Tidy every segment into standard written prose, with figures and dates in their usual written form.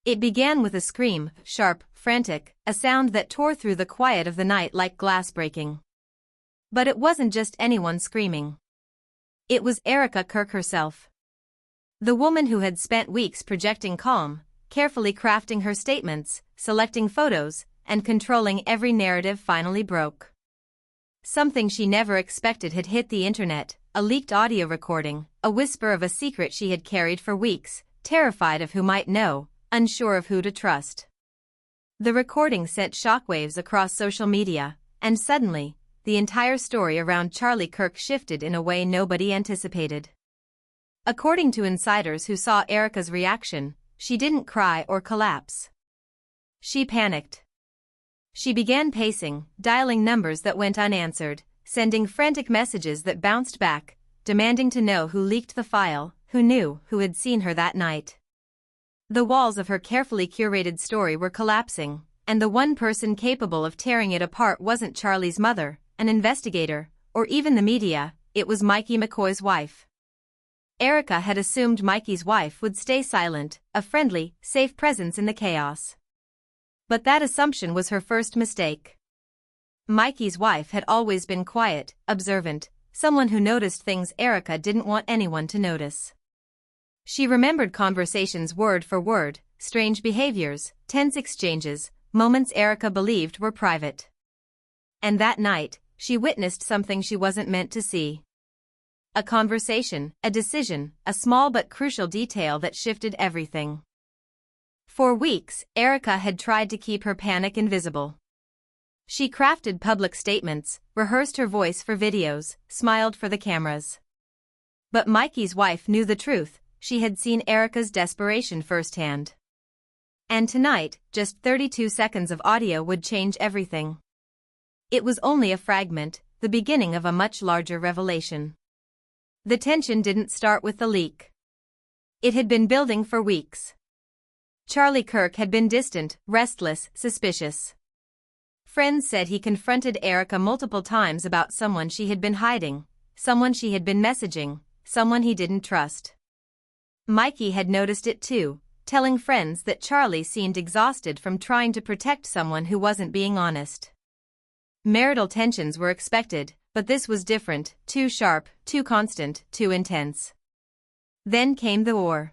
It began with a scream, sharp, frantic, a sound that tore through the quiet of the night like glass breaking. But it wasn't just anyone screaming. It was Erika Kirk herself. The woman who had spent weeks projecting calm, carefully crafting her statements, selecting photos, and controlling every narrative finally broke. Something she never expected had hit the internet, a leaked audio recording, a whisper of a secret she had carried for weeks, terrified of who might know, unsure of who to trust. The recording sent shockwaves across social media, and suddenly, the entire story around Charlie Kirk shifted in a way nobody anticipated. According to insiders who saw Erika's reaction, she didn't cry or collapse. She panicked. She began pacing, dialing numbers that went unanswered, sending frantic messages that bounced back, demanding to know who leaked the file, who knew, who had seen her that night. The walls of her carefully curated story were collapsing, and the one person capable of tearing it apart wasn't Charlie's mother, an investigator, or even the media, it was Mikey McCoy's wife. Erika had assumed Mikey's wife would stay silent, a friendly, safe presence in the chaos. But that assumption was her first mistake. Mikey's wife had always been quiet, observant, someone who noticed things Erika didn't want anyone to notice. She remembered conversations word for word, strange behaviors, tense exchanges, moments Erika believed were private. And that night, she witnessed something she wasn't meant to see. A conversation, a decision, a small but crucial detail that shifted everything. For weeks, Erika had tried to keep her panic invisible. She crafted public statements, rehearsed her voice for videos, smiled for the cameras. But Mikey's wife knew the truth, she had seen Erika's desperation firsthand. And tonight, just 32 seconds of audio would change everything. It was only a fragment, the beginning of a much larger revelation. The tension didn't start with the leak. It had been building for weeks. Charlie Kirk had been distant, restless, suspicious. Friends said he confronted Erika multiple times about someone she had been hiding, someone she had been messaging, someone he didn't trust. Mikey had noticed it too, telling friends that Charlie seemed exhausted from trying to protect someone who wasn't being honest. Marital tensions were expected, but this was different, too sharp, too constant, too intense. Then came the war.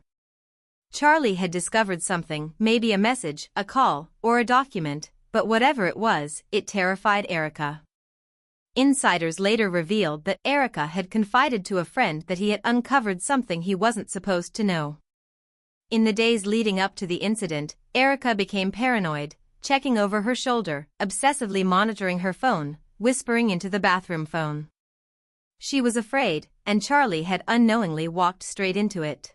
Charlie had discovered something, maybe a message, a call, or a document, but whatever it was, it terrified Erika. Insiders later revealed that Erika had confided to a friend that he had uncovered something he wasn't supposed to know. In the days leading up to the incident, Erika became paranoid, checking over her shoulder, obsessively monitoring her phone, whispering into the bathroom phone. She was afraid, and Charlie had unknowingly walked straight into it.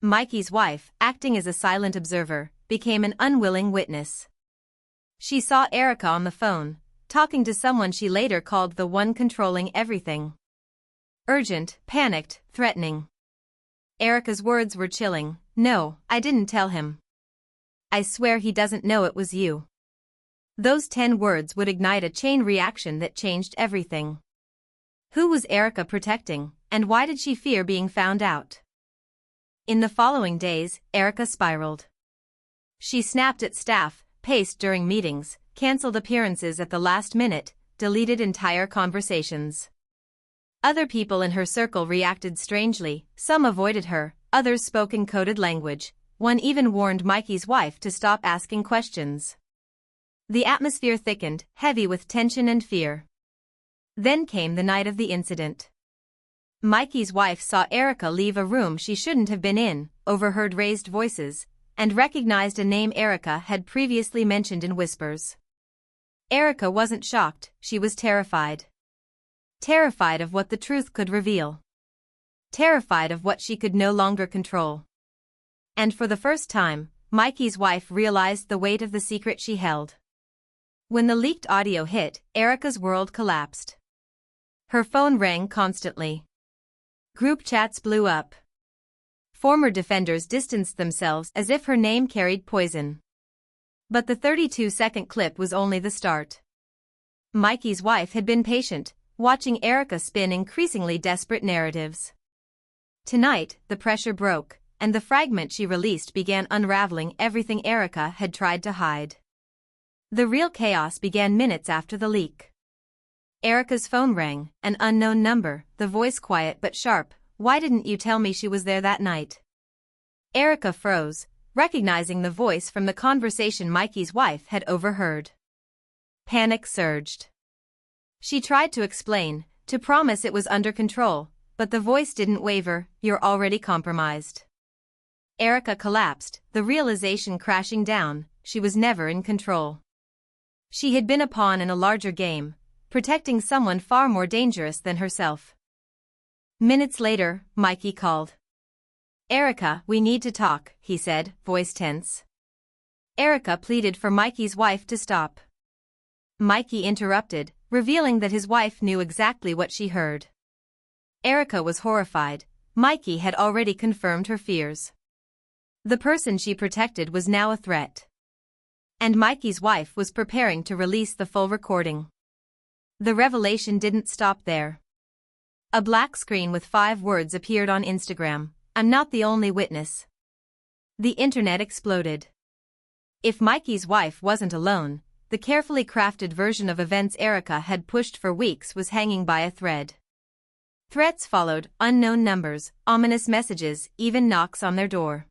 Mikey's wife, acting as a silent observer, became an unwilling witness. She saw Erika on the phone, talking to someone she later called the one controlling everything. Urgent, panicked, threatening. Erika's words were chilling. "No, I didn't tell him. I swear he doesn't know it was you." Those 10 words would ignite a chain reaction that changed everything. Who was Erika protecting, and why did she fear being found out? In the following days, Erika spiraled. She snapped at staff, paced during meetings, canceled appearances at the last minute, deleted entire conversations. Other people in her circle reacted strangely, some avoided her, others spoke in coded language, one even warned Mikey's wife to stop asking questions. The atmosphere thickened, heavy with tension and fear. Then came the night of the incident. Mikey's wife saw Erika leave a room she shouldn't have been in, overheard raised voices, and recognized a name Erika had previously mentioned in whispers. Erika wasn't shocked, she was terrified. Terrified of what the truth could reveal. Terrified of what she could no longer control. And for the first time, Mikey's wife realized the weight of the secret she held. When the leaked audio hit, Erika's world collapsed. Her phone rang constantly. Group chats blew up. Former defenders distanced themselves as if her name carried poison. But the 32-second clip was only the start. Mikey's wife had been patient, watching Erika spin increasingly desperate narratives. Tonight, the pressure broke. and the fragment she released began unraveling everything Erika had tried to hide. The real chaos began minutes after the leak. Erika's phone rang, an unknown number, the voice quiet but sharp. "Why didn't you tell me she was there that night?" Erika froze, recognizing the voice from the conversation Mikey's wife had overheard. Panic surged. She tried to explain, to promise it was under control, but the voice didn't waver. "You're already compromised." Erika collapsed, the realization crashing down, she was never in control. She had been a pawn in a larger game, protecting someone far more dangerous than herself. Minutes later, Mikey called. "Erika, we need to talk," he said, voice tense. Erika pleaded for Mikey's wife to stop. Mikey interrupted, revealing that his wife knew exactly what she heard. Erika was horrified. Mikey had already confirmed her fears. The person she protected was now a threat. And Mikey's wife was preparing to release the full recording. The revelation didn't stop there. A black screen with 5 words appeared on Instagram: "I'm not the only witness." The internet exploded. If Mikey's wife wasn't alone, the carefully crafted version of events Erika had pushed for weeks was hanging by a thread. Threats followed, unknown numbers, ominous messages, even knocks on their door.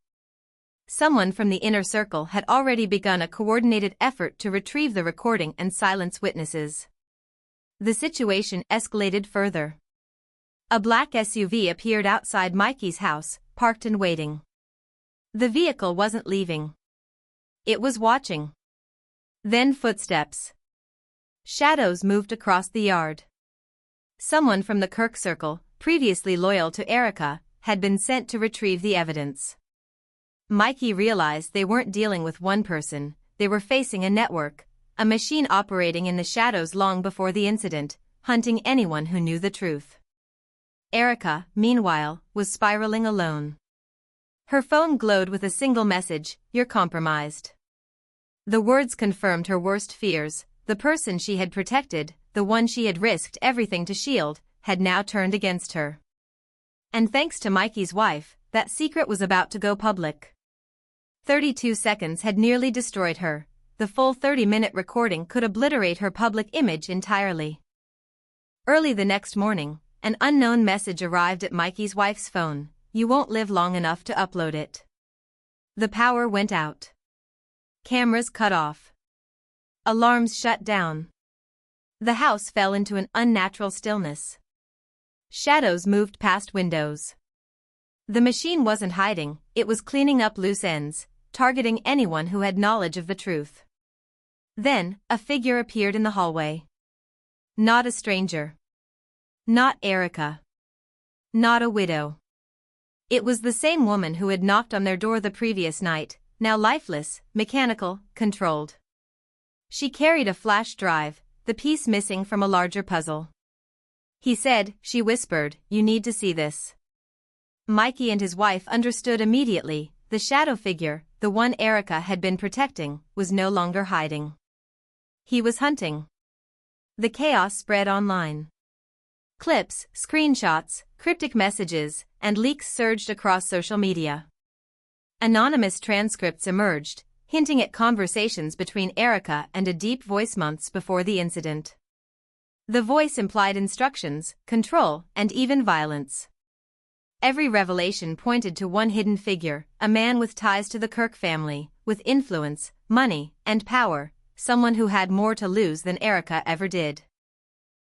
Someone from the inner circle had already begun a coordinated effort to retrieve the recording and silence witnesses. The situation escalated further. A black SUV appeared outside Mikey's house, parked and waiting. The vehicle wasn't leaving. It was watching. Then footsteps. Shadows moved across the yard. Someone from the Kirk circle, previously loyal to Erika, had been sent to retrieve the evidence. Mikey realized they weren't dealing with one person, they were facing a network, a machine operating in the shadows long before the incident, hunting anyone who knew the truth. Erika, meanwhile, was spiraling alone. Her phone glowed with a single message: "You're compromised." The words confirmed her worst fears. The person she had protected, the one she had risked everything to shield, had now turned against her. And thanks to Mikey's wife, that secret was about to go public. 32 seconds had nearly destroyed her. The full 30-minute recording could obliterate her public image entirely. Early the next morning, an unknown message arrived at Mikey's wife's phone: "You won't live long enough to upload it." The power went out. Cameras cut off. Alarms shut down. The house fell into an unnatural stillness. Shadows moved past windows. The machine wasn't hiding, it was cleaning up loose ends, targeting anyone who had knowledge of the truth. Then, a figure appeared in the hallway. Not a stranger. Not Erika. Not a widow. It was the same woman who had knocked on their door the previous night, now lifeless, mechanical, controlled. She carried a flash drive, the piece missing from a larger puzzle. "He said," she whispered, "you need to see this." Mikey and his wife understood immediately. The shadow figure, the one Erika had been protecting, was no longer hiding. He was hunting. The chaos spread online. Clips, screenshots, cryptic messages, and leaks surged across social media. Anonymous transcripts emerged, hinting at conversations between Erika and a deep voice months before the incident. The voice implied instructions, control, and even violence. Every revelation pointed to one hidden figure, a man with ties to the Kirk family, with influence, money, and power, someone who had more to lose than Erika ever did.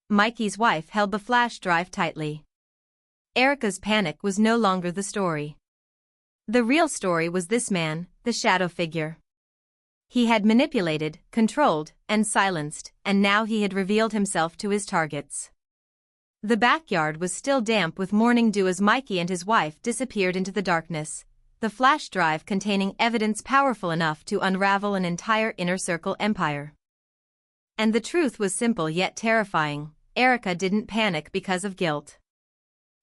Mikey's wife held the flash drive tightly. Erika's panic was no longer the story. The real story was this man, the shadow figure. He had manipulated, controlled, and silenced, and now he had revealed himself to his targets. The backyard was still damp with morning dew as Mikey and his wife disappeared into the darkness, the flash drive containing evidence powerful enough to unravel an entire inner circle empire. And the truth was simple yet terrifying: Erika didn't panic because of guilt.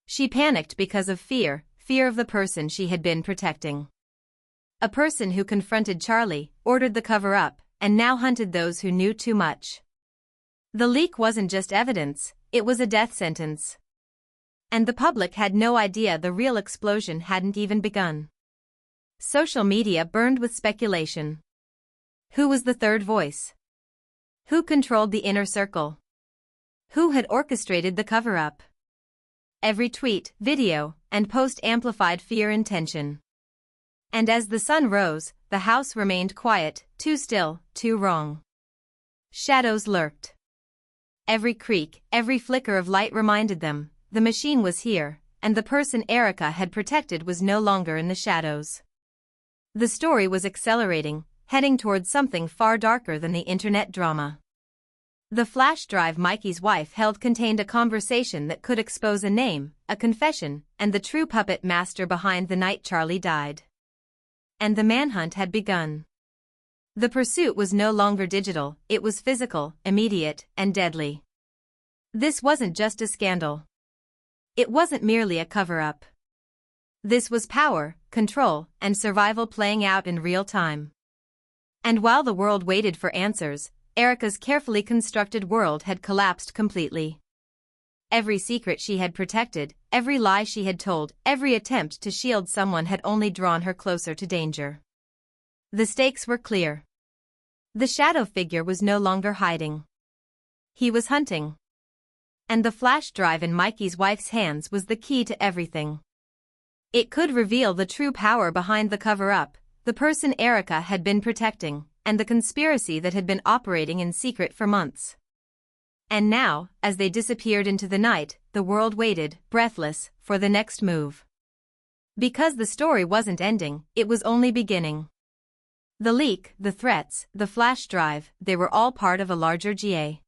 She panicked because of fear, fear of the person she had been protecting. A person who confronted Charlie, ordered the cover-up, and now hunted those who knew too much. The leak wasn't just evidence, it was a death sentence. And the public had no idea the real explosion hadn't even begun. Social media burned with speculation. Who was the third voice? Who controlled the inner circle? Who had orchestrated the cover-up? Every tweet, video, and post amplified fear and tension. And as the sun rose, the house remained quiet, too still, too wrong. Shadows lurked. Every creak, every flicker of light reminded them, the machine was here, and the person Erika had protected was no longer in the shadows. The story was accelerating, heading towards something far darker than the internet drama. The flash drive Mikey's wife held contained a conversation that could expose a name, a confession, and the true puppet master behind the night Charlie died. And the manhunt had begun. The pursuit was no longer digital, it was physical, immediate, and deadly. This wasn't just a scandal. It wasn't merely a cover-up. This was power, control, and survival playing out in real time. And while the world waited for answers, Erika's carefully constructed world had collapsed completely. Every secret she had protected, every lie she had told, every attempt to shield someone had only drawn her closer to danger. The stakes were clear. The shadow figure was no longer hiding. He was hunting. And the flash drive in Mikey's wife's hands was the key to everything. It could reveal the true power behind the cover-up, the person Erika had been protecting, and the conspiracy that had been operating in secret for months. And now, as they disappeared into the night, the world waited, breathless, for the next move. Because the story wasn't ending, it was only beginning. The leak, the threats, the flash drive, they were all part of a larger GA.